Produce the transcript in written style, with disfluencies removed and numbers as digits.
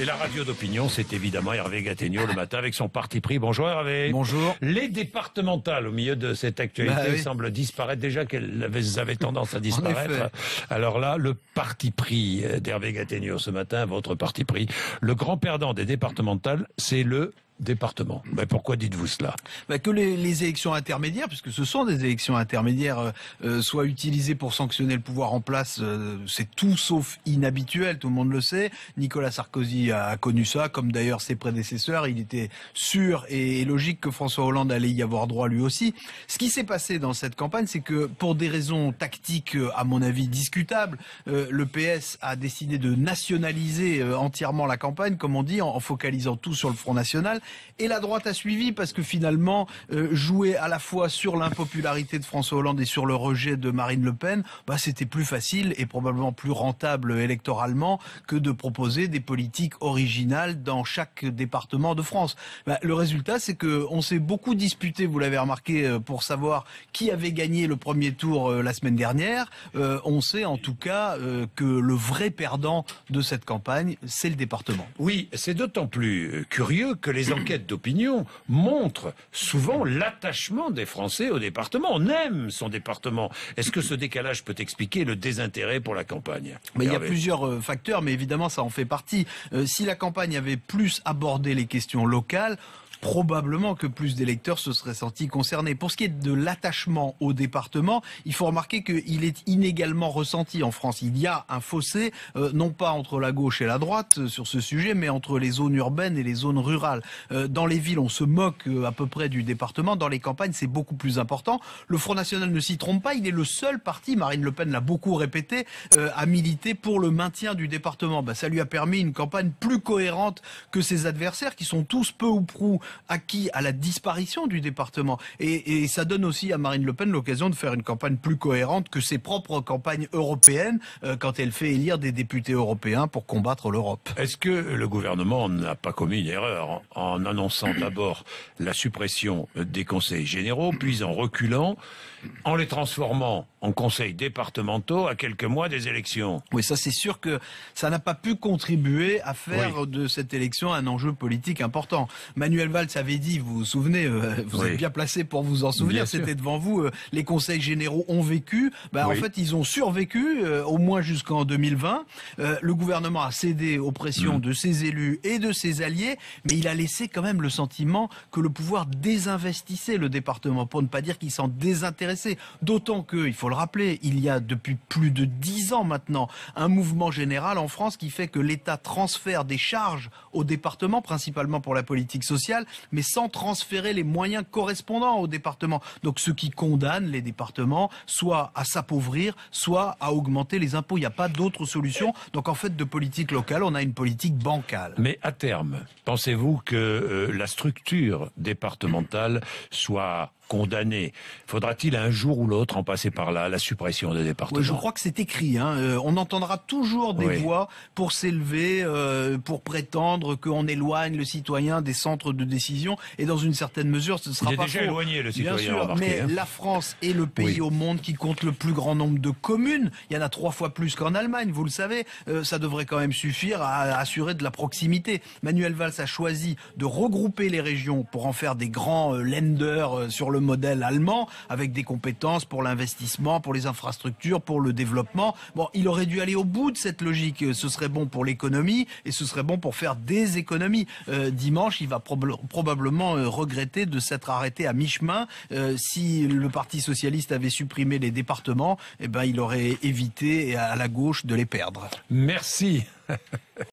Et la radio d'opinion, c'est évidemment Hervé Gattegno le matin avec son parti pris. Bonjour Hervé. Bonjour. Les départementales, au milieu de cette actualité, semblent disparaître. Déjà qu'elles avaient tendance à disparaître. Alors là, le parti pris d'Hervé Gattegno ce matin, votre parti pris, le grand perdant des départementales, c'est le département. Mais pourquoi dites-vous cela? Que les élections intermédiaires, puisque ce sont des élections intermédiaires, soient utilisées pour sanctionner le pouvoir en place, c'est tout sauf inhabituel, tout le monde le sait. Nicolas Sarkozy a connu ça, comme d'ailleurs ses prédécesseurs. Il était sûr et logique que François Hollande allait y avoir droit lui aussi. Ce qui s'est passé dans cette campagne, c'est que pour des raisons tactiques, à mon avis discutables, le PS a décidé de nationaliser entièrement la campagne, comme on dit, en focalisant tout sur le Front National. Et la droite a suivi parce que finalement, jouer à la fois sur l'impopularité de François Hollande et sur le rejet de Marine Le Pen, c'était plus facile et probablement plus rentable électoralement que de proposer des politiques originales dans chaque département de France. Le résultat, c'est que on s'est beaucoup disputé, vous l'avez remarqué, pour savoir qui avait gagné le premier tour la semaine dernière. On sait en tout cas que le vrai perdant de cette campagne, c'est le département. Oui, c'est d'autant plus curieux que les enquêtes d'opinion montrent souvent l'attachement des Français au département. On aime son département. Est-ce que ce décalage peut expliquer le désintérêt pour la campagne? Il y a plusieurs facteurs, mais évidemment ça en fait partie. Si la campagne avait plus abordé les questions locales, probablement que plus d'électeurs se seraient sentis concernés. Pour ce qui est de l'attachement au département, il faut remarquer qu'il est inégalement ressenti en France. Il y a un fossé, non pas entre la gauche et la droite sur ce sujet, mais entre les zones urbaines et les zones rurales. Dans les villes, on se moque à peu près du département. Dans les campagnes, c'est beaucoup plus important. Le Front National ne s'y trompe pas. Il est le seul parti, Marine Le Pen l'a beaucoup répété, à militer pour le maintien du département. Ça lui a permis une campagne plus cohérente que ses adversaires, qui sont tous peu ou prou acquis à la disparition du département. Et ça donne aussi à Marine Le Pen l'occasion de faire une campagne plus cohérente que ses propres campagnes européennes quand elle fait élire des députés européens pour combattre l'Europe. Est-ce que le gouvernement n'a pas commis une erreur en annonçant d'abord la suppression des conseils généraux, puis en reculant, en les transformant en conseils départementaux à quelques mois des élections? Oui, ça c'est sûr que ça n'a pas pu contribuer à faire de cette élection un enjeu politique important. Manuel Valls avait dit, vous vous souvenez, vous êtes bien placé pour vous en souvenir, c'était devant vous, les conseils généraux ont vécu, en fait ils ont survécu, au moins jusqu'en 2020. Le gouvernement a cédé aux pressions de ses élus et de ses alliés, mais il a laissé quand même le sentiment que le pouvoir désinvestissait le département, pour ne pas dire qu'il s'en désintéressait. D'autant que, il faut le rappeler, il y a depuis plus de 10 ans maintenant un mouvement général en France qui fait que l'État transfère des charges au département, principalement pour la politique sociale, mais sans transférer les moyens correspondants au département. Donc ce qui condamne les départements soit à s'appauvrir, soit à augmenter les impôts. Il n'y a pas d'autre solution. Donc en fait, de politique locale, on a une politique bancale. Mais à terme, pensez-vous que la structure départementale soit condamné? Faudra-t-il un jour ou l'autre en passer par là, la suppression des départements? Oui, je crois que c'est écrit. On entendra toujours des voix pour s'élever, pour prétendre qu'on éloigne le citoyen des centres de décision. Et dans une certaine mesure, ce ne sera pas faux. Il est déjà éloigné, le citoyen. Bien sûr, mais la France est le pays au monde qui compte le plus grand nombre de communes. Il y en a 3 fois plus qu'en Allemagne, vous le savez. Ça devrait quand même suffire à assurer de la proximité. Manuel Valls a choisi de regrouper les régions pour en faire des grands lenders sur le modèle allemand, avec des compétences pour l'investissement, pour les infrastructures, pour le développement. Il aurait dû aller au bout de cette logique. Ce serait bon pour l'économie et ce serait bon pour faire des économies. Dimanche, il va probablement regretter de s'être arrêté à mi-chemin. Si le Parti socialiste avait supprimé les départements, il aurait évité à la gauche de les perdre. Merci.